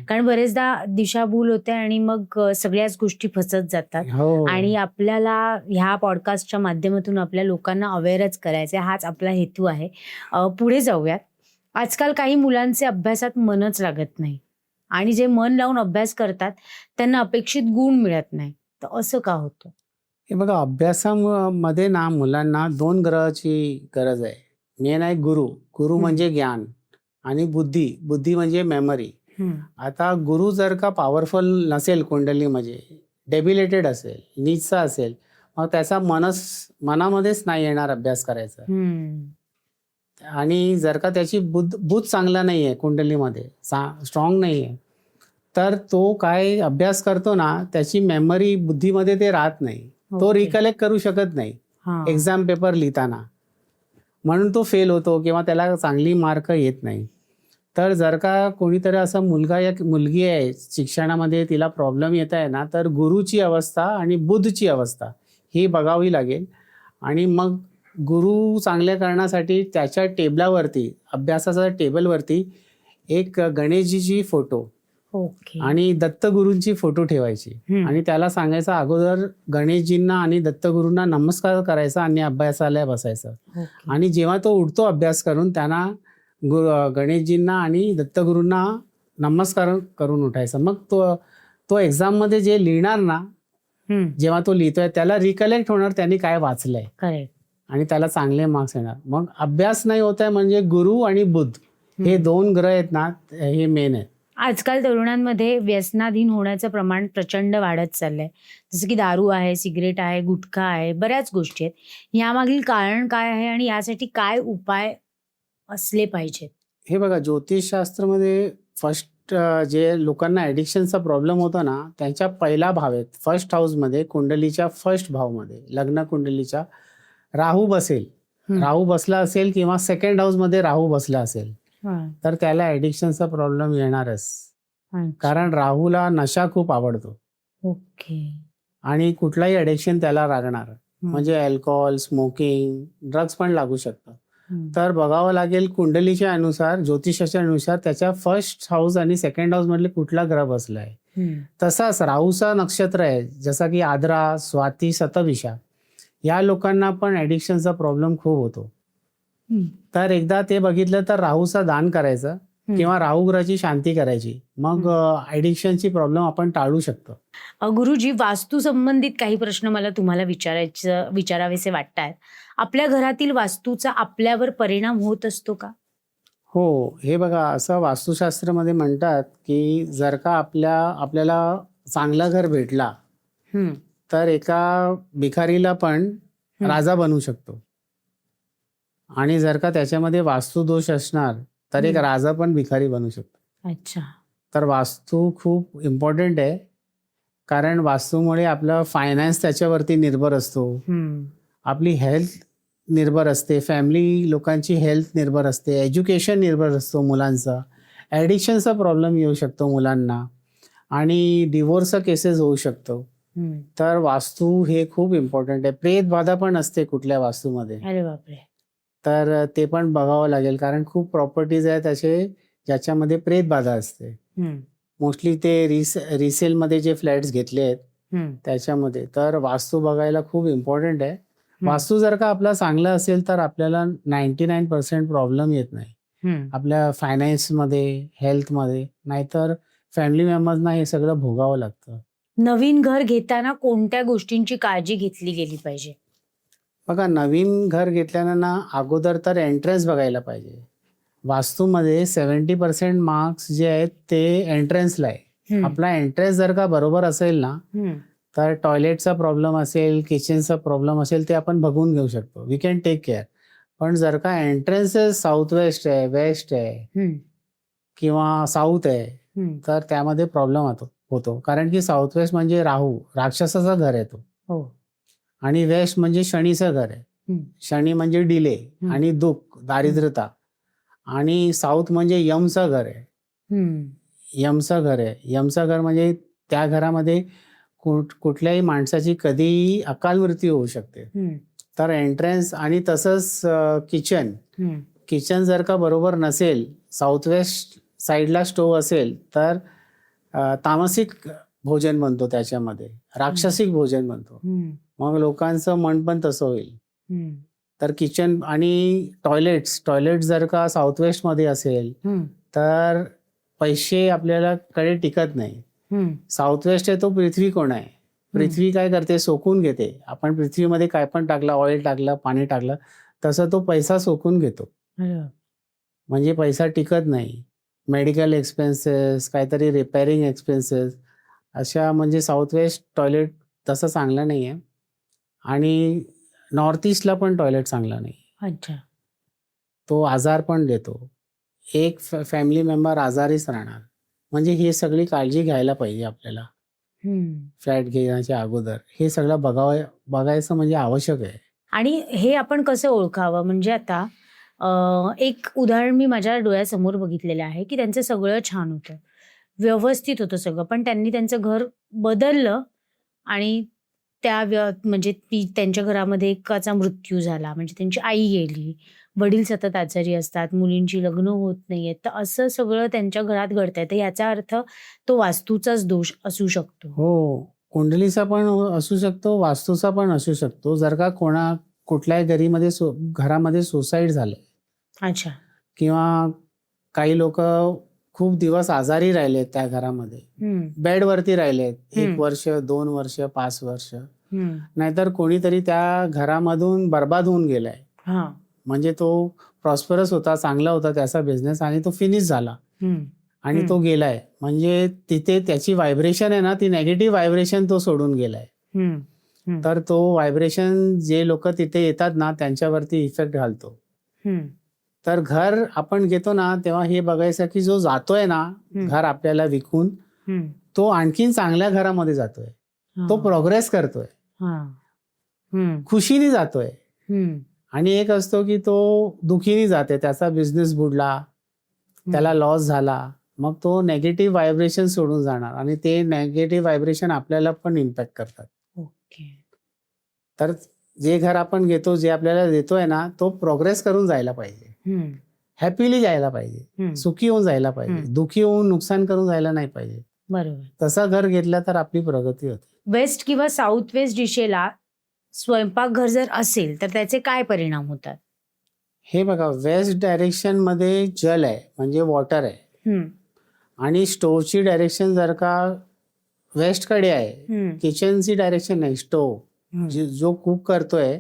कारण बरेचदा दिशाभूल होते आणि मग सगळ्याच गोष्टी फसत जातात. आणि आपल्याला ह्या पॉडकास्टच्या माध्यमातून आपल्या लोकांना अवेअरच करायचे, हाच आपला हेतू आहे. पुढे जाऊयात. आजकाल काही मुलांचे अभ्यासात मनच लागत नाही आणि जे मन लावून अभ्यास करतात त्यांना अपेक्षित गुण मिळत नाही, तर असं का होतं? हे बघा, अभ्यासामध्ये ना मुलांना 2 ग्रहाची गरज आहे. मेन आहे गुरु म्हणजे ज्ञान आणि बुद्धी म्हणजे मेमरी. आता गुरु जर का पॉवरफुल नसेल, कुंडलीमध्ये डेबिलेटेड असेल, नीचचा असेल, मग त्याचा मनामध्येच नाही येणार अभ्यास करायचा. आणि जर का त्याची बुद्ध चांगला नाहीये, कुंडलीमध्ये स्ट्रॉंग नाहीये, तर तो काय अभ्यास करतो ना, त्याची मेमरी बुद्धीमध्ये ते राहत नाही, तो रिकलेक्ट करू शकत नाही एक्झाम पेपर लिहिताना, म्हणून तो फेल होतो किंवा त्याला चांगली मार्क येत नाही. तर जर का कोणीतरी असा मुलगा या मुलगी आहे शिक्षणामध्ये, तिला प्रॉब्लेम येत आहे ना, तर गुरुची अवस्था आणि बुद्धची अवस्था ही बघावी लागेल. आणि मग गुरु चांगल्या करण्यासाठी त्याच्या टेबलावरती, अभ्यासाच्या टेबलवरती एक गणेशजीची फोटो आणि दत्तगुरूंची फोटो ठेवायची आणि त्याला सांगायचं अगोदर गणेशजींना आणि दत्तगुरूंना नमस्कार करायचा आणि अभ्यासाला बसायचं. आणि जेव्हा तो उठतो अभ्यास करून, त्यांना गणेशजींना आणि दत्तगुरूंना नमस्कार करून उठायचं. मग तो एक्झाम मध्ये जे लिहिणार ना, जेव्हा तो लिहितोय त्याला रिकलेक्ट होणार त्यांनी काय वाचलंय आणि त्याला चांगले मार्क्स येणार. मग अभ्यास नाही होत आहे म्हणजे गुरु आणि बुध हे 2 ग्रह आहेत ना, हे मेन आहेत. आजकाल तरुणांमध्ये व्यसनाधीन होण्याचं प्रमाण प्रचंड वाढत चाललंय. जसं की दारू आहे, सिगरेट आहे, गुटखा आहे, बऱ्याच गोष्टी आहेत. यामागील कारण काय आहे आणि यासाठी काय उपाय असले पाहिजेत? हे बघा, ज्योतिषशास्त्रामध्ये फर्स्ट जे लोकांना ॲडिक्शनचा प्रॉब्लेम होता ना, त्यांच्या पहिला भाव आहेत. फर्स्ट हाऊसमध्ये, कुंडलीच्या फर्स्ट भावमध्ये, लग्न कुंडलीच्या राहू बसेल. हं. राहू बसला असेल किंवा सेकंड हाऊसमध्ये राहू बसला असेल, हां. तर त्याला ॲडिक्शनचा प्रॉब्लेम येणारच. अच्छा. कारण राहूला नशा खूप आवडतो ओके. आणि कुठलाही ॲडिक्शन त्याला लागणार. हं. म्हणजे अल्कोहोल, स्मोकिंग, ड्रग्स पण लागू शकतं. हं. तर बघावं लागेल कुंडलीच्या अनुसार, ज्योतिषाच्या अनुसार त्याच्या फर्स्ट हाऊस आणि सेकंड हाऊस मधले कुठला ग्रह बसलाय. हं. तसाच राहूचा नक्षत्र आहे, जसा की आद्रा, स्वाती, शतभिषा, या लोकांना पण ॲडिक्शनचा प्रॉब्लेम खूप होतो. हं. तर एकदा ते बघितलं तर राहूचं दान करायचं हं. किंवा राहू ग्रहाची शांती करायची. मग ॲडिक्शनची प्रॉब्लेम आपण टाळू शकतो. गुरुजी, वास्तू संबंधित काही प्रश्न मला तुम्हाला विचारावेसे वाटतायत. आपल्या घरातील वास्तूचा आपल्यावर परिणाम होत असतो का? हो, हे बघा, असं वास्तुशास्त्रामध्ये म्हणतात की जर का आपल्याला चांगलं घर भेटला, हं. तर एका भिकारीला पण हं. राजा बनवू शकतो. आणि जर का त्याच्यामध्ये वास्तुदोष असणार, तर एक हं. राजा पण भिकारी बनू शकतो. अच्छा. तर वास्तू खूप इम्पॉर्टंट आहे. कारण वास्तूमुळे आपलं फायनान्स त्याच्यावरती निर्भर असतो. हं. आपली हेल्थ निर्भर असते, फॅमिली लोकांची हेल्थ निर्भर असते, एज्युकेशन निर्भर असतो मुलांचा. ॲडिक्शनचा प्रॉब्लेम येऊ शकतो मुलांना आणि डिवोर्सचा केसेस होऊ शकतो. हं. तर वास्तू हे खूप इम्पॉर्टंट आहे. प्रेतबाधा पण असते कुठल्या वास्तूमध्ये. अरे बापरे! तर ते पण बघावं लागेल, कारण खूप प्रॉपर्टीज आहेत असे ज्याच्यामध्ये प्रेतबाधा असते. हं. मोस्टली ते रिसेलमध्ये जे फ्लॅट्स घेतले आहेत हं. त्याच्यामध्ये. तर वास्तू बघायला खूप इम्पॉर्टंट आहे. हं. वास्तू जर का आपला चांगला असेल तर आपल्याला 99% प्रॉब्लेम येत नाही. हं. आपल्या फायनान्समध्ये, हेल्थमध्ये. नाहीतर फॅमिली मेंबर्सना हे सगळं भोगावं लागतं. नवीन घर घेताना कोणत्या गोष्टींची काळजी घेतली गेली पाहिजे? बघा, नवीन घर घेतल्यानं ना अगोदर तर एंट्रन्स बघायला पाहिजे. वास्तूमध्ये 70% मार्क्स जे आहेत ते एंट्रन्सला आहे. हं. आपला एंट्रन्स जर का बरोबर असेल ना, हं. तर टॉयलेटचा प्रॉब्लेम असेल, किचनचा प्रॉब्लेम असेल, ते आपण बघून घेऊ शकतो. We can take care. पण जर का एंट्रन्सेस साऊथ वेस्ट आहे, वेस्ट आहे हं. किंवा साऊथ आहे, हं. तर त्यामध्ये प्रॉब्लेम होतो. कारण की साऊथ वेस्ट म्हणजे राहू, राक्षसाचा घर आहे तो. हो. आणि वेस्ट म्हणजे शनीचं घर आहे. हं. शनी म्हणजे डिले हं. आणि दुःख, दारिद्र्यता. आणि साऊथ म्हणजे यमचं घर आहे. हं. यमचं घर आहे. यमचं घर म्हणजे त्या घरामध्ये कुठल्याही माणसाची कधीही अकाल मृत्यू होऊ शकते. हं. तर एंट्रन्स आणि तसंच किचन. हं. किचन जर का बरोबर नसेल, साऊथ वेस्ट साईडला स्टोव असेल, तर तामसिक भोजन बनतो त्याच्यामध्ये, राक्षसिक भोजन बनतो. हं. मग लोकांचं मन पण तसं होईल. हं. तर किचन आणि टॉयलेट जर का साऊथ वेस्टमध्ये असेल, हं. तर पैसे आपल्याला कडे टिकत नाही. हं. साऊथ वेस्ट आहे तो पृथ्वी कोण आहे. पृथ्वी काय करते, सोकून घेते. आपण पृथ्वीमध्ये काय पण टाकलं, ऑइल टाकलं, पाणी टाकलं, तसं तो पैसा सोकून घेतो. अरे. म्हणजे पैसा टिकत नाही. मेडिकल एक्सपेन्सेस, काहीतरी रिपेअरिंग एक्सपेन्सेस, अशा म्हणजे साऊथ वेस्ट टॉयलेट तसं चांगलं नाही आहे. आणि नॉर्थ ईस्टला पण टॉयलेट चांगला नाही. अच्छा. तो आजार पण देतो. एक फॅमिली मेंबर आजारीच राहणार. म्हणजे ही सगळी काळजी घ्यायला पाहिजे आपल्याला. हं. फ्लॅट घेण्याच्या अगोदर हे सगळं बघायचं म्हणजे आवश्यक आहे. आणि हे आपण कसं ओळखावं? म्हणजे आता एक उदाहरण मी माझ्या डोळ्यासमोर बघितलेलं आहे, की त्यांचं सगळं छान होतं. व्यवस्थित होतं सगळं. पण त्यांनी त्यांचं घर बदललं आणि म्हणजे त्यांच्या घरामध्ये एकाचा मृत्यू झाला. म्हणजे त्यांची आई गेली. वडील सतत आजारी असतात. मुलींची लग्न होत नाहीयेत. तर असं सगळं त्यांच्या घरात घडतंय. तर याचा अर्थ तो वास्तूचाच दोष असू शकतो. हो, कुंडलीचा पण असू शकतो, वास्तूचा पण असू शकतो. जर का कुठल्याही घरामध्ये सुसाईड झालं अच्छा. किंवा काही लोक खूप दिवस आजारी राहिलेत त्या घरामध्ये, हं. बेडवरती राहिलेत 1 हं. वर्ष, 2 वर्ष, 5 वर्ष, हं. नाहीतर कोणीतरी त्या घरामधून बर्बाद होऊन गेलाय. हां. म्हणजे तो प्रॉस्परस होता, चांगला होता त्याचा बिझनेस आणि तो फिनिश झाला. हं. आणि तो गेलाय, म्हणजे तिथे त्याची व्हायब्रेशन आहे ना, ती नेगेटिव्ह व्हायब्रेशन तो सोडून गेलाय. तर तो व्हायब्रेशन जे लोक तिथे येतात ना त्यांच्यावरती इफेक्ट घालतो. तर घर आपण घेतो ना तेव्हा हे बघायचं की जो जातोय ना घर आपल्याला विकून, तो आणखीन चांगल्या घरामध्ये जातोय, तो प्रोग्रेस करतोय, खुशीने जातोय. आणि एक असतो की तो दुखीने जाते, त्याचा बिझनेस बुडला, त्याला लॉस झाला, मग तो नेगेटिव्ह व्हायब्रेशन सोडून जाणार आणि ते नेगेटिव्ह व्हायब्रेशन आपल्याला पण इम्पॅक्ट करतात. ओके. तर जे घर आपण घेतो, जे आपल्याला देतोय ना, तो प्रोग्रेस करून जायला पाहिजे, हॅपीली जायला पाहिजे, सुखी होऊन जायला पाहिजे, दुखी होऊन नुकसान करून जायला नाही पाहिजे. बरोबर. तसं घर घेतलं तर आपली प्रगती होते. वेस्ट किंवा साऊथ वेस्ट दिशेला स्वयंपाकघर जर असेल तर त्याचे काय परिणाम होतात? हे बघा, वेस्ट डायरेक्शन मध्ये जल आहे म्हणजे वॉटर आहे, आणि स्टोव्हची डायरेक्शन जर का वेस्ट कडे आहे, किचनची डायरेक्शन नाही, स्टोव्ह जो कुक करतोय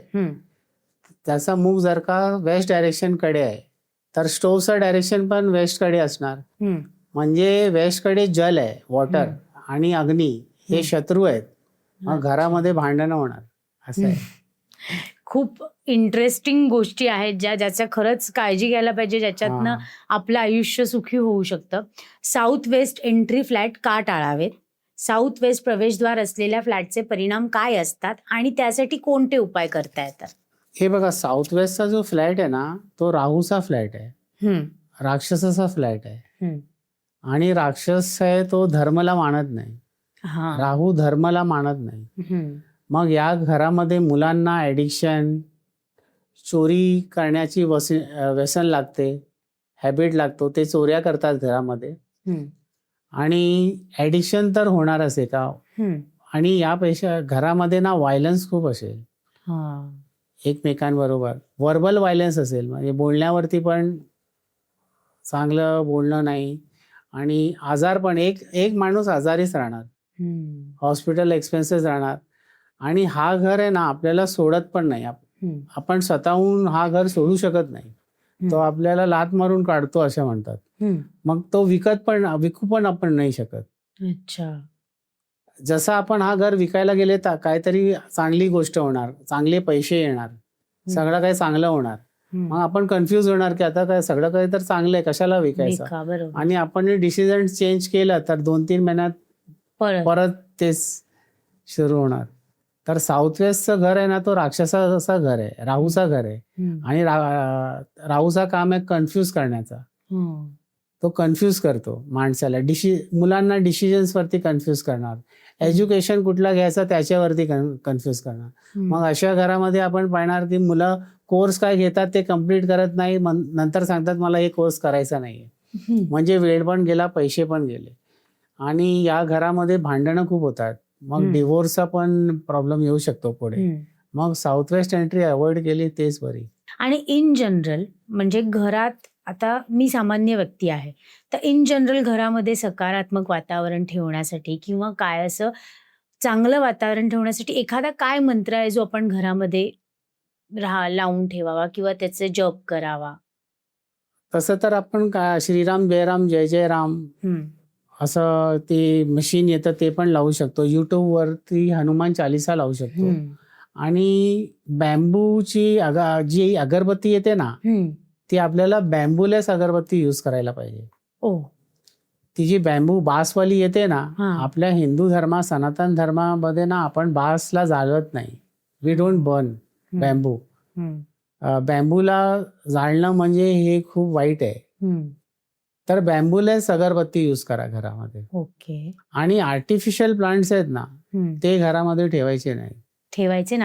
त्याचा मुख जर का वेस्ट डायरेक्शन कडे आहे तर स्टोव्हचं डायरेक्शन पण वेस्ट कडे असणार. म्हणजे वेस्ट कडे जल आहे, वॉटर, आणि अग्नी हे शत्रू आहेत, मग घरामध्ये भांडणं होणार, असं आहे. खूप इंटरेस्टिंग गोष्टी आहेत ज्याच्या खरंच काळजी घ्यायला पाहिजे, ज्याच्यातनं आपलं आयुष्य सुखी होऊ शकतं. साऊथ वेस्ट एंट्री फ्लॅट का टाळावेत? साऊथ वेस्ट प्रवेशद्वार असलेल्या फ्लॅटचे परिणाम काय असतात आणि त्यासाठी कोणते उपाय करता येतात? हे बघा, साऊथ वेस्टचा जो फ्लॅट आहे ना तो राहूचा फ्लॅट आहे, राक्षसाचा फ्लॅट आहे, आणि राक्षस आहे तो धर्माला मानत नाही, राहू धर्माला मानत नाही. मग या घरामध्ये मुलांना ॲडिक्शन, चोरी करण्याची व्यसन लागते, हॅबिट लागतो, ते चोऱ्या करतात घरामध्ये, आणि ॲडिक्शन तर होणारच आहे का. आणि यापेक्षा घरामध्ये ना व्हायलन्स खूप असेल एकमेकांबरोबर, व्हर्बल व्हायलन्स असेल, म्हणजे बोलण्यावरती पण चांगलं बोलणं नाही, आणि आजार पण, एक माणूस आजारीच राहणार, हॉस्पिटल एक्सपेन्सेस राहणार, आणि हा घर आहे ना आपल्याला सोडत पण नाही, आपण स्वतःहून हा घर सोडू शकत नाही, तो आपल्याला लाथ मारून काढतो असं म्हणतात. मग तो विकू पण आपण नाही शकत. अच्छा. जसं आपण हा घर विकायला गेले तर काहीतरी चांगली गोष्ट होणार, चांगले पैसे येणार, सगळं काही चांगलं होणार, मग आपण कन्फ्यूज होणार की आता काय सगळं काही तर चांगलं आहे, कशाला विकायचं. आणि आपण डिसिजन चेंज केलं तर 2-3 महिन्यात परत तेच सुरू होणार. तर साऊथ वेस्टचं घर आहे ना तो राक्षसाचं घर आहे, राहूचा घर आहे, आणि राहूचा काम आहे कन्फ्यूज करण्याचा. तो कन्फ्यूज करतो माणसाला, मुलांना डिसिजन्स वरती कन्फ्यूज करणार, एज्युकेशन कुठला घ्यायचा त्याच्यावरती कन्फ्यूज करणार. मग अशा घरामध्ये आपण पाहणार की मुलं कोर्स काय घेतात ते कम्प्लीट करत नाही, नंतर सांगतात मला हे कोर्स करायचा नाहीये, म्हणजे वेळ पण गेला, पैसे पण गेले, आणि या घरामध्ये भांडणं खूप होतात, मग डिवोर्सचा पण प्रॉब्लेम येऊ शकतो पुढे. मग साऊथ वेस्ट एंट्री अवॉइड केली तेच बरी. आणि इन जनरल म्हणजे घरात, आता मी सामान्य व्यक्ती आहे, तर इन जनरल घरामध्ये सकारात्मक वातावरण ठेवण्यासाठी किंवा काय असं चांगलं वातावरण ठेवण्यासाठी एखादा काय मंत्र आहे जो आपण घरामध्ये लावून ठेवावा किंवा त्याचे जप करावा? तसं तर आपण काय श्रीराम जय राम जय जय राम असं ते मशीन येतं ते पण लावू शकतो, युट्यूब वरती हनुमान चालिसा लावू शकतो, आणि बॅम्बूची जी अगरबत्ती येते ना ती आपल्याला बॅम्बूलेस अगरबत्ती यूज करायला पाहिजे. ती जी बॅम्बू बासवाली येते ना, आपल्या हिंदू धर्मात, सनातन धर्मामध्ये ना आपण बासला जाळत नाही, वी डोंट बर्न बॅम्बू. बॅम्बूला जाळणं म्हणजे हे खूप वाईट आहे, तर बॅम्बूलेस अगरबत्ती यूज करा घरामध्ये. ओके. आणि आर्टिफिशियल प्लांट्स आहेत ना ते घरामध्ये ठेवायचे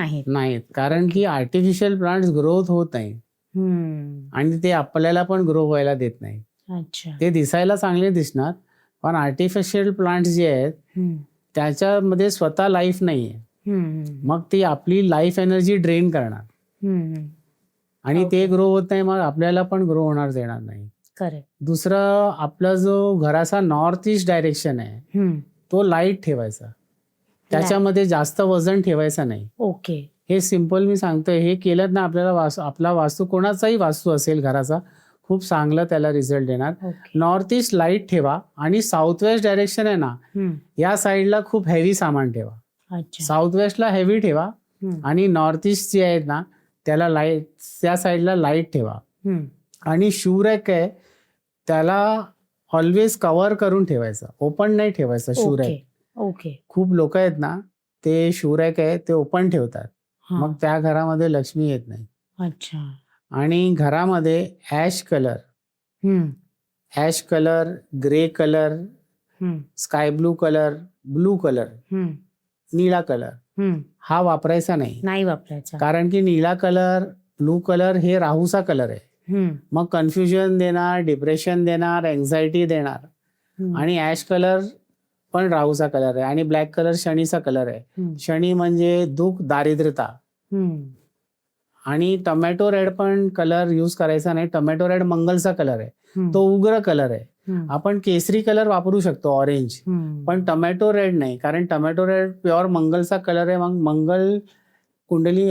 नाहीत, कारण की आर्टिफिशियल प्लांट्स ग्रोथ होत नाही, आणि ते आपल्याला पण ग्रो व्हायला देत नाही. ते दिसायला चांगले दिसणार, पण आर्टिफिशियल प्लांट्स जे आहेत त्याच्यामध्ये स्वतः लाईफ नाहीये, मग ती आपली लाईफ एनर्जी ड्रेन करणार, आणि ते ग्रो होत नाही, मग आपल्याला पण ग्रो होणार देणार नाही. दुसरं, आपला जो घराचा नॉर्थ ईस्ट डायरेक्शन आहे तो लाईट ठेवायचा, त्याच्यामध्ये जास्त वजन ठेवायचं नाही. ओके. हे सिंपल मी सांगतोय, हे केलं ना आपल्याला आपला वास्तू, कोणाचाही वास्तू असेल घराचा, खूप चांगलं त्याला रिझल्ट देणार. ओके. नॉर्थ ईस्ट लाईट ठेवा आणि साऊथ वेस्ट डायरेक्शन आहे ना, या साईडला खूप हेवी सामान ठेवा. अच्छा. साऊथ वेस्टला हेवी ठेवा आणि नॉर्थ ईस्ट जे आहेत ना त्याला लाईट, त्या साईडला लाईट ठेवा. आणि शू रॅक आहे त्याला ऑलवेज कव्हर करून ठेवायचं, ओपन नाही ठेवायचं शू रॅक. ओके. खूप लोक आहेत ना ते शू रॅक आहे ते ओपन ठेवतात, मग त्या घरामध्ये लक्ष्मी येत नाही. अच्छा. आणि घरामध्ये ash colour, grey colour, sky blue colour, blue colour, निळा कलर हा वापरायचा नाही वापरायचा. कारण की निळा कलर, ब्लू कलर हे राहूचा कलर आहे. मग कन्फ्युजन देणार, डिप्रेशन देणार, एन्झायटी देणार. आणि ॲश कलर पण राहूचा कलर आहे आणि ब्लॅक कलर शनीचा कलर आहे. शनी म्हणजे दुःख, दारिद्र्यता. आणि टोमॅटो रेड पण कलर यूज करायचा नाही. टोमॅटो रेड मंगलचा कलर आहे, तो उग्र कलर आहे. आपण केसरी कलर वापरू शकतो, ऑरेंज, पण टोमॅटो रेड नाही, कारण टोमॅटो रेड प्युअर मंगलचा कलर आहे. मग मंगल कुंडली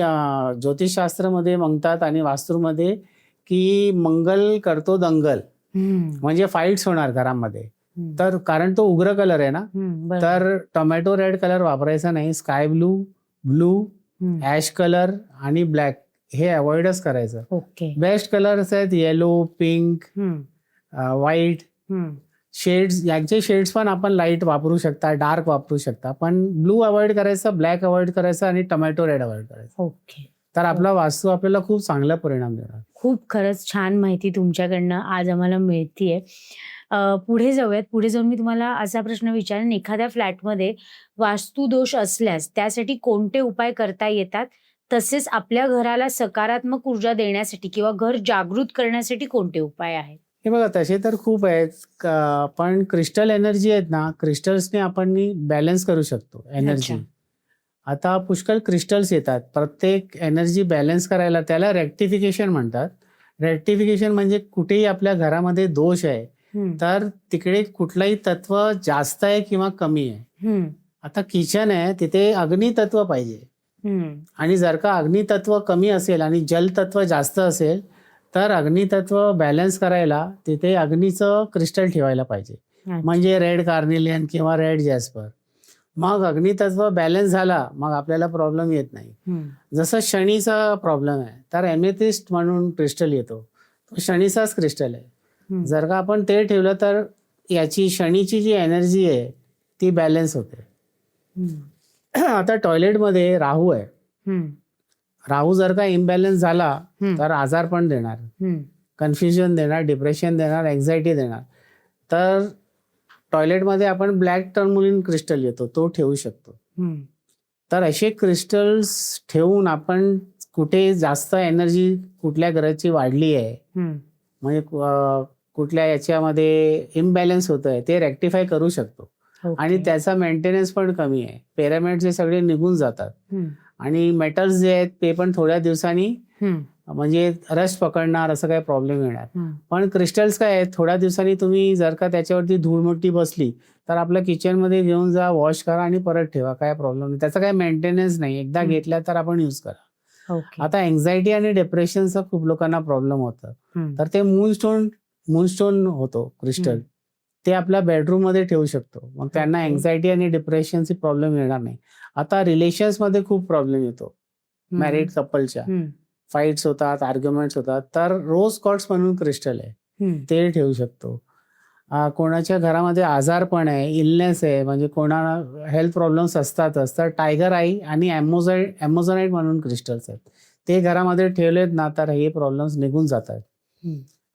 ज्योतिषशास्त्रामध्ये म्हणतात आणि वास्तूमध्ये की मंगल करतो दंगल, म्हणजे फाईट्स होणार घरामध्ये. तर कारण तो उग्र कलर आहे ना, तर टोमॅटो रेड कलर वापरायचा नाही. Sky blue, blue, ash colour आणि ब्लॅक हे अवॉइडच करायचं. ओके. बेस्ट कलर्स आहेत येलो, पिंक, व्हाईट. शेड्स, यांचे शेड्स पण आपण लाईट वापरू शकता, डार्क वापरू शकता, पण ब्लू अवॉइड करायचं, ब्लॅक अवॉइड करायचं आणि टोमॅटो रेड अवॉइड करायचं. ओके. तर आपला वास्तू आपल्याला खूप चांगला परिणाम देणार. खूप खरंच छान माहिती तुमच्याकडनं आज आम्हाला मिळतीये. पुढे जाऊयात. पुढे जाऊन मी तुम्हाला असा प्रश्न विचारेन, एखाद्या फ्लॅटमध्ये वास्तुदोष असल्यास त्यासाठी कोणते उपाय करता येतात, तसेच आपल्या घराला सकारात्मक ऊर्जा देण्यासाठी किंवा घर जागृत करण्यासाठी कोणते उपाय आहेत? हे बघा, तसे तर खूप आहेत, पण क्रिस्टल एनर्जी आहेत ना, क्रिस्टल्सने आपण बॅलन्स करू शकतो एनर्जी. आता पुष्कळ क्रिस्टल्स येतात, प्रत्येक एनर्जी बॅलन्स करायला त्याला रेक्टिफिकेशन म्हणतात. रेक्टिफिकेशन म्हणजे कुठेही आपल्या घरामध्ये दोष आहे तर तिकडे कुठलाही तत्व जास्त आहे किंवा कमी आहे. आता किचन आहे तिथे अग्नितत्व पाहिजे, आणि जर का अग्नितत्व कमी असेल आणि जलतत्व जास्त असेल तर अग्नितत्व बॅलन्स करायला तिथे अग्नीचं क्रिस्टल ठेवायला पाहिजे, म्हणजे रेड कार्नेलियन किंवा रेड जॅस्पर. मग अग्नितत्व बॅलन्स झाला मग आपल्याला प्रॉब्लेम येत नाही. जसं शनीचा प्रॉब्लेम आहे तर एमेथिस्ट म्हणून क्रिस्टल येतो, तो शनीचाच क्रिस्टल आहे. जर का आपण ते ठेवलं तर याची शनीची जी एनर्जी आहे ती बॅलन्स होते. आता टॉयलेटमध्ये राहू आहे, राहू जर का इम्बॅलन्स झाला तर आजार पण देणार, कन्फ्युजन देणार, डिप्रेशन देणार, एन्झायटी देणार. तर टॉयलेटमध्ये आपण ब्लॅक टर्मोलिन क्रिस्टल येतो तो ठेवू शकतो. तर असे क्रिस्टल्स ठेवून आपण कुठे जास्त एनर्जी कुठल्या ग्रहाची वाढली आहे, म्हणजे कुठल्या याच्यामध्ये इम्बॅलन्स होत आहे ते रेक्टिफाय करू शकतो. आणि त्याचा मेंटेनन्स पण कमी आहे. पिरॅमिड जे सगळे निघून जातात आणि मेटल्स जे आहेत ते पण थोड्या दिवसांनी म्हणजे रस्ट पकडणार, असं काही प्रॉब्लेम येणार. पण क्रिस्टल्स काय आहेत, थोड्या दिवसांनी तुम्ही जर का त्याच्यावरती धूळमट्टी बसली तर आपल्या किचनमध्ये घेऊन जा, वॉश करा आणि परत ठेवा, काय प्रॉब्लेम नाही. त्याचा काय मेंटेनन्स नाही, एकदा घेतल्या तर आपण यूज करा. आता एन्झायटी आणि डिप्रेशनचा खूप लोकांना प्रॉब्लेम होतं, तर ते मूनस्टोन होतो क्रिस्टल, ते आपल्या बेडरूम मध्ये ठेवू शकतो. मग त्यांना एन्झायटी आणि डिप्रेशनची प्रॉब्लेम येणार नाही. आता रिलेशन्स मध्ये खूप प्रॉब्लेम येतो, मॅरिड कपलच्या फाईट्स होतात, आर्ग्युमेंट्स होतात, तर रोज कॉर्ड्स म्हणून क्रिस्टल आहे ते ठेवू शकतो. कोणाच्या घरामध्ये आजारपण आहे, इलनेस आहे, म्हणजे कोणाला हेल्थ प्रॉब्लेम्स असतातच, तर टायगर आई आणि ॲमोझोनाईट म्हणून क्रिस्टल्स आहेत, ते घरामध्ये ठेवलेत ना तर हे प्रॉब्लेम्स निघून जातात.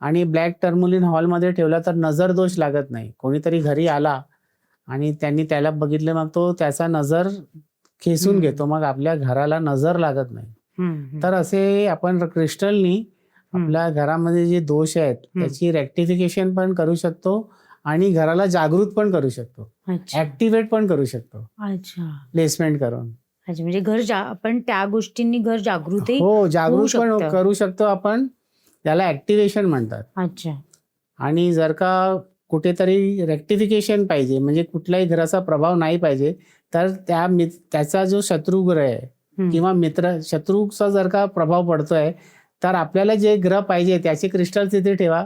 आणि ब्लॅक टर्मोलिन हॉलमध्ये ठेवला तर नजर दोष लागत नाही. कोणीतरी घरी आला आणि त्यांनी त्याला बघितलं मग तो त्याचा नजर खेचून घेतो, मग आपल्या घराला नजर लागत नाही. तर असे आपण क्रिस्टलनी आपल्या घरामध्ये जे दोष आहेत त्याची रेक्टिफिकेशन पण करू शकतो आणि घराला जागृत पण करू शकतो, ऍक्टिव्हेट पण करू शकतो प्लेसमेंट करून. म्हणजे घर आपण त्या गोष्टींनी घर जागृत जागृत पण करू शकतो आपण, त्याला ऍक्टिव्हेशन म्हणतात. अच्छा. आणि जर का कुठेतरी रेक्टिफिकेशन पाहिजे, म्हणजे कुठल्याही घराचा प्रभाव नाही पाहिजे, तर त्याचा जो शत्रुग्रह आहे किंवा मित्र, शत्रूचा जर का प्रभाव पडतोय तर आपल्याला जे ग्रह पाहिजे त्याचे क्रिस्टल तिथे ठेवा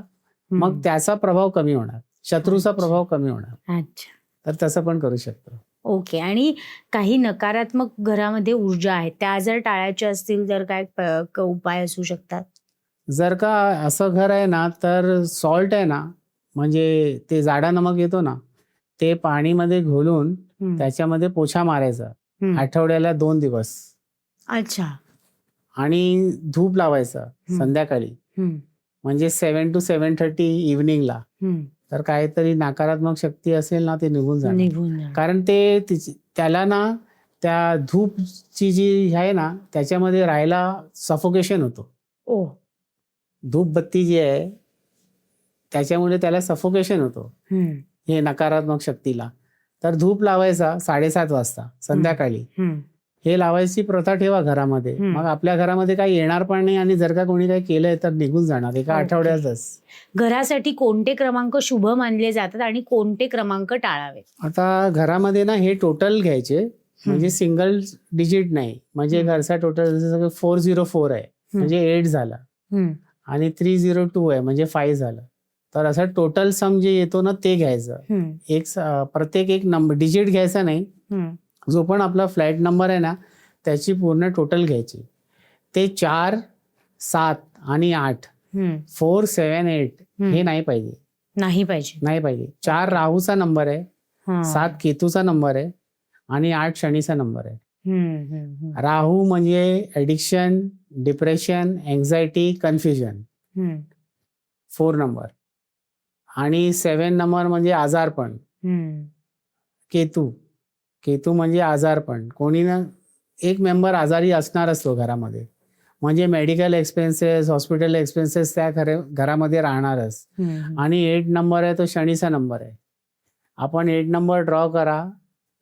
मग त्याचा प्रभाव कमी होणार, शत्रूचा अच्छा. प्रभाव कमी होणार. अच्छा. तर तसं पण करू शकतो. ओके. आणि काही नकारात्मक घरामध्ये ऊर्जा आहे त्या जर टाळायच्या असतील तर काय उपाय असू शकतात? जर का असं घर आहे ना, तर सॉल्ट आहे ना, म्हणजे ते जाडा नमक येतो ना, ते पाणीमध्ये घोलून त्याच्यामध्ये पोछा मारायचा आठवड्याला 2 दिवस. अच्छा. आणि धूप लावायचा संध्याकाळी, म्हणजे 7 to 7:30 इव्हनिंगला. तर काहीतरी नकारात्मक शक्ती असेल ना, ते निघून जाणार. कारण ते त्याला ना, त्या धूपची जी आहे ना, त्याच्यामध्ये राहायला सफोकेशन होतो. ओ. धूपबत्ती जी आहे त्याच्यामुळे त्याला सफोकेशन होतो हे नकारात्मक शक्तीला. तर धूप लावायचा 7:30 वाजता संध्याकाळी. हे लावायची प्रथा ठेवा घरामध्ये. मग आपल्या घरामध्ये काही येणार पण नाही, आणि जर का कोणी काही केलंय तर निघून जाणार एका आठवड्यातच. घरासाठी कोणते क्रमांक शुभ मानले जातात आणि कोणते क्रमांक टाळावे? आता घरामध्ये ना, हे टोटल घ्यायचे, म्हणजे सिंगल डिजिट नाही. म्हणजे घरचा टोटल जसं 404 आहे म्हणजे 8 झाला, आणि 302 आहे म्हणजे 5 झालं. तर असं टोटल सम जे येतो ना, ते घ्यायचं. प्रत्येक एक नंबर डिजिट घ्यायचा नाही. जो पण आपला फ्लॅट नंबर आहे ना, त्याची पूर्ण टोटल घ्यायची. ते 4, 7 आणि 8, 4, 7, 8 हे नाही पाहिजे. 4 राहूचा नंबर आहे, 7 केतूचा नंबर आहे, आणि 8 शनीचा नंबर आहे. राहू म्हणजे addiction, depression, anxiety, confusion, 4 number. आणि 7 नंबर म्हणजे आजारपण. केतू म्हणजे आजारपण. कोणी ना एक मेंबर आजारी असणार असतो घरामध्ये, म्हणजे मेडिकल एक्सपेन्सेस, हॉस्पिटल एक्सपेन्सेस त्या घरामध्ये राहणारच. आणि 8 नंबर आहे तो शनीचा नंबर आहे. आपण 8 नंबर ड्रॉ करा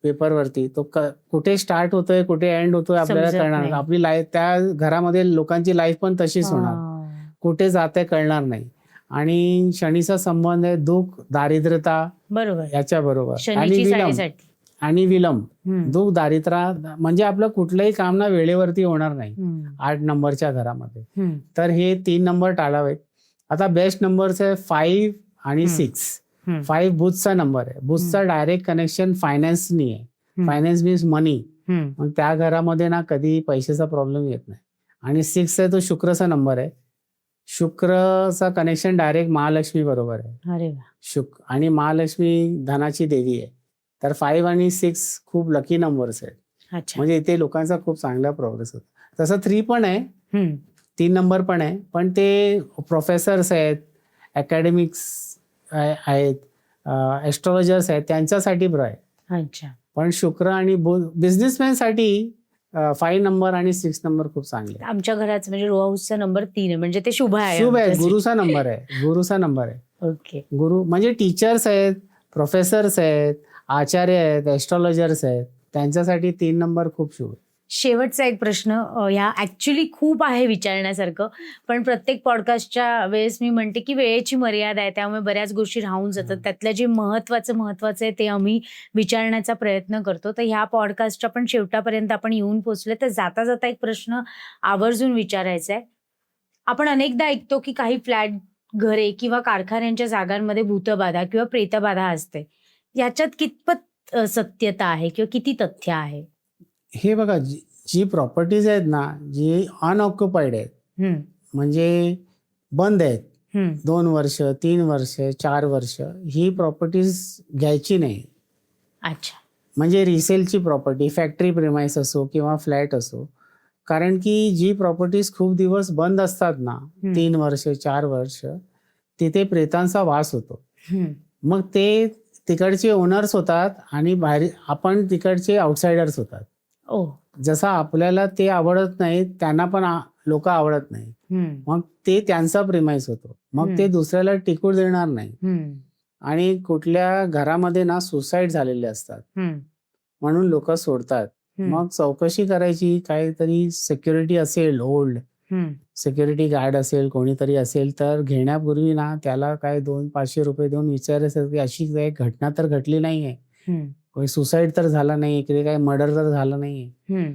पेपरवरती, तो कुठे स्टार्ट होतोय कुठे एंड होतोय आपल्याला कळणार. आपली लाईफ त्या घरामध्ये लोकांची लाईफ पण तशीच होणार, कुठे जाते कळणार नाही. आणि शनीचा संबंध आहे दुःख, दारिद्र्यता, बरोबर, याच्या बरोबर. शनीची आणि विलंब, दुःख, दारिद्र्य, म्हणजे आपलं कुठलंही काम ना वेळेवरती होणार नाही 8 नंबरच्या घरामध्ये. तर हे 3 नंबर टाळावेत. आता बेस्ट नंबर्स आहे 5 आणि 6. 5 बुधचा नंबर आहे. बुधचा डायरेक्ट कनेक्शन फायनान्सनी आहे. फायनान्स मीन्स मनी. मग त्या घरामध्ये ना कधी पैशाचा प्रॉब्लेम येत नाही. आणि 6 आहे तो शुक्रचा नंबर आहे. शुक्रचा कनेक्शन डायरेक्ट महालक्ष्मी बरोबर आहे. आणि महालक्ष्मी धनाची देवी आहे. तर 5 आणि 6 खूप लकी नंबर्स आहेत. म्हणजे इथे लोकांचा खूप चांगला प्रोग्रेस होतो. तसं 3 पण आहे, 3 नंबर पण आहे, पण ते प्रोफेसर्स आहेत, अकॅडमिक्स आहेत, ॲस्ट्रॉलॉजर्स आहेत, त्यांच्यासाठी बरं आहे. पण शुक्र आणि बिझनेसमॅन साठी 5 नंबर आणि 6 नंबर खूप चांगले. आमच्या घराचं म्हणजे रो हाऊसचा नंबर 3 आहे, म्हणजे ते शुभ आहे. गुरुचा नंबर आहे. ओके. गुरु म्हणजे टीचर्स आहेत, प्रोफेसर्स आहेत, आचार्य आहेत, ॲस्ट्रॉलॉजर्स आहेत, त्यांच्यासाठी 3 नंबर खूप शुभ. शेवटचा एक प्रश्न, ह्या ऍक्च्युली खूप आहे विचारण्यासारखं, पण प्रत्येक पॉडकास्टच्या वेळेस मी म्हणते की वेळेची मर्यादा आहे, त्यामुळे बऱ्याच गोष्टी राहून जातात. त्यातल्या जे महत्वाचं आहे ते आम्ही विचारण्याचा प्रयत्न करतो. तर ह्या पॉडकास्टच्या पण शेवटापर्यंत आपण येऊन पोहोचले. तर जाता जाता एक प्रश्न आवर्जून विचारायचा आहे. आपण अनेकदा ऐकतो की काही फ्लॅट, घरे किंवा कारखान्यांच्या जागांमध्ये भूतबाधा किंवा प्रेतबाधा असते. याच्यात कितपत सत्यता आहे किंवा किती तथ्य आहे? हे बघा, जी प्रॉपर्टीज आहेत ना, जी अनऑक्युपाईड आहेत, म्हणजे बंद आहेत, 2 वर्ष, 3 वर्ष, 4 वर्ष, ही प्रॉपर्टीज घ्यायची नाही. अच्छा. म्हणजे रिसेलची प्रॉपर्टी, फॅक्टरी प्रेमाइस असो किंवा फ्लॅट असो. कारण की जी प्रॉपर्टीज खूप दिवस बंद असतात ना, 3 वर्ष, 4 वर्ष, तिथे प्रेतांचा वास होतो. मग ते तिकडचे ओनर्स होतात आणि बाहेर आपण तिकडचे आउटसाइडर्स होतात. जसं आपल्याला ते आवडत नाही, त्यांना पण लोक आवडत नाही. मग ते त्यांचा प्रेमाइस होतो, मग ते दुसऱ्याला टिकू देणार नाही. आणि कुठल्या घरामध्ये ना सुसाईड झालेले असतात, म्हणून लोक सोडतात. मग चौकशी करायची, काहीतरी सिक्युरिटी असेल, ओल्ड सिक्युरिटी गार्ड असेल, कोणीतरी असेल, तर घेण्यापूर्वी ना त्याला काय 200-500 रुपये देऊन विचारायचं की अशी काही घटना तर घडली नाहीये, काही सुसाईड तर झाला नाही, इकडे काही मर्डर तर झालं नाहीये,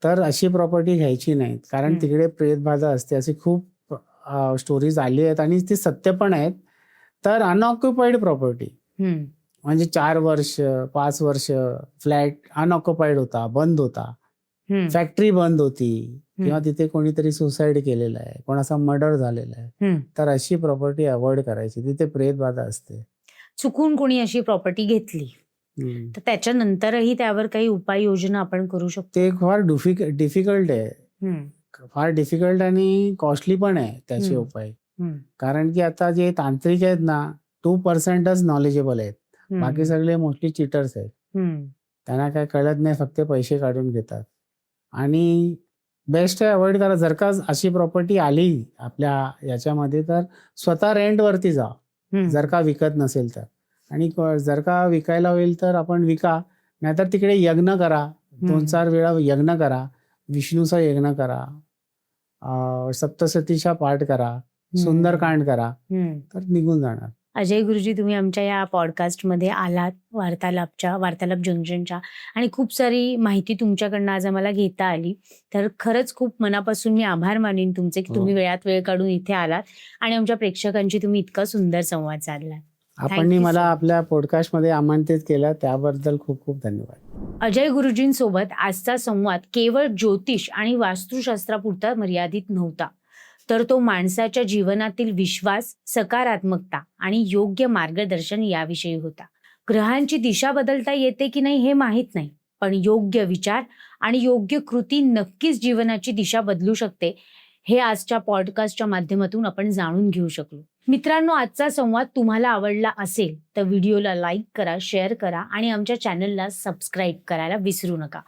तर अशी प्रॉपर्टी घ्यायची नाही. कारण तिकडे प्रेतबाधा असते. अशी खूप स्टोरीज आली आहेत आणि ती सत्य पण आहेत. तर अनऑक्युपाईड प्रॉपर्टी हम्म. म्हणजे 4 वर्ष 5 वर्ष फ्लॅट अनऑक्युपाईड होता, बंद होता, हम्म. फॅक्टरी बंद होती किंवा तिथे कोणीतरी सुसाईड केलेला आहे, कोणाचा मर्डर झालेला आहे, हम्म. तर अशी प्रॉपर्टी अवॉइड करायची. तिथे प्रेतबाधा असते. चुकून कोणी अशी प्रॉपर्टी घेतली तर त्याच्यानंतरही त्यावर काही उपाययोजना आपण करू शकतो. ते फार डिफिकल्ट आहे, हम्म. फार डिफिकल्ट आणि कॉस्टली पण आहे त्याचे हम्म. उपाय. हम्म. कारण की आता जे तांत्रिक आहेत ना 2%च नॉलेजेबल आहेत, बाकी सगळे मोस्टली चिटर्स आहेत. हम्म. त्यांना काय कळत नाही, फक्त पैसे काढून घेतात. आणि बेस्ट आहे अवॉइड करा. जर का अशी प्रॉपर्टी आली आपल्या याच्यामध्ये तर स्वतः रेंटवरती जा, हम्म. जर का विकत नसेल तर. आणि जर का विकायला होईल तर आपण विका, नाहीतर तिकडे यज्ञ करा, 2-4 वेळा यज्ञ करा, विष्णूचा यज्ञ करा, सप्तशतीचा पाठ करा, सुंदरकांड करा, हम्म. तर निघून जाणार. अजय गुरुजी, तुम्ही आमच्या या पॉडकास्टमध्ये आलात, वार्तालाप जंक्शनच्या, आणि खूप सारी माहिती तुमच्याकडनं आज आम्हाला घेता आली. तर खरंच खूप मनापासून मी आभार मानेन तुमचे की तुम्ही वेळात वेळ काढून इथे आलात आणि आमच्या प्रेक्षकांची तुम्ही इतका सुंदर संवाद साधला. आपण मला आपल्या पॉडकास्टमध्ये आमंत्रित केलं त्याबद्दल खूप खूप धन्यवाद. अजय गुरुजींसोबत आजचा संवाद केवळ ज्योतिष आणि वास्तुशास्त्रापुरता मर्यादित नव्हता, तर तो माणसाच्या जीवनातील विश्वास, सकारात्मकता आणि योग्य मार्गदर्शन याविषयी होता. ग्रहांची दिशा बदलता येते की नाही हे माहीत नाही, पण योग्य विचार आणि योग्य कृती नक्कीच जीवनाची दिशा बदलू शकते, हे आजच्या पॉडकास्टच्या माध्यमातून आपण जाणून घेऊ शकलो. मित्रांनो, आजचा संवाद तुम्हाला आवडला असेल तर व्हिडिओला लाईक करा, शेअर करा आणि आमच्या चॅनलला सबस्क्राईब करायला विसरू नका.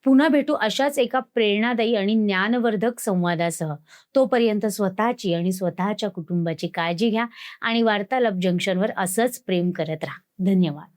पुन्हा भेटू अशाच एका प्रेरणादायी आणि ज्ञानवर्धक संवादासह. तोपर्यंत स्वतःची आणि स्वतःच्या कुटुंबाची काळजी घ्या आणि वार्तालाप जंक्शनवर असंच प्रेम करत राहा. धन्यवाद.